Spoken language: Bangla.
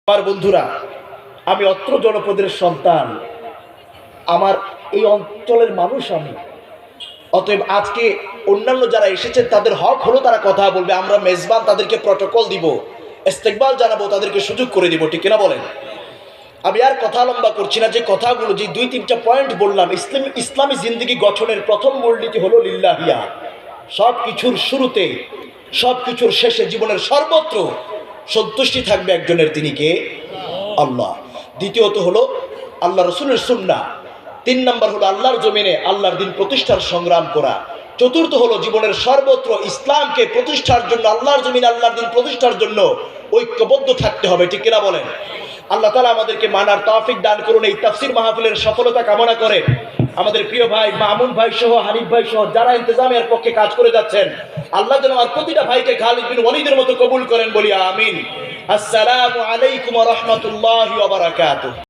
আমার বন্ধুরা, আমি অত্র জনপদের সন্তান, আমার এই অঞ্চলের মানুষ আমি। অতএব আজকে অন্যান্য যারা এসেছেন তাদের হক হলো তারা কথা বলবে, আমরা মেজবান, তাদেরকে প্রটোকল দিব, ইস্তেকবাল জানাবো, তাদেরকে সুযোগ করে দিব, ঠিক কিনা বলেন? আমি আর কথা লম্বা করছি না। যে কথাগুলো, যে দুই তিনটা পয়েন্ট বললাম, ইসলামী জিন্দেগি গঠনের প্রথম মূলনীতি হলো লিল্লাহিয়া। সব কিছুর শুরুতে, সব কিছুর শেষে, জীবনের সর্বত্র সন্তুষ্টি থাকবে একজনের, তিনি কে? আল্লাহ। দ্বিতীয়ত হলো আল্লাহ রসুলের সুন্নাহ। 3 নম্বর হলো আল্লাহর জমিনে আল্লাহর দিন প্রতিষ্ঠার সংগ্রাম করা। চতুর্থ হলো জীবনের সর্বত্র ইসলামকে প্রতিষ্ঠার জন্য, আল্লাহর জমিনে আল্লাহর দিন প্রতিষ্ঠার জন্য ঐক্যবদ্ধ থাকতে হবে, ঠিক কিনা বলেন? আল্লাহ তাআলা আমাদেরকে মানার তৌফিক দান করুন। এই তাফসীর মাহফিলের সফলতা কামনা করে আমাদের প্রিয় ভাই মামুন ভাই সহ, হানিফ ভাই সহ যারা ইন্তজামের পক্ষে কাজ করে যাচ্ছেন, আল্লাহ যেন আমার প্রতিটা ভাইকে খালিদ বিন ওয়ালিদের মতো কবুল করেন, বলি আমিন। আসসালামু আলাইকুম ওয়া রাহমাতুল্লাহি ওয়া বারাকাতুহু।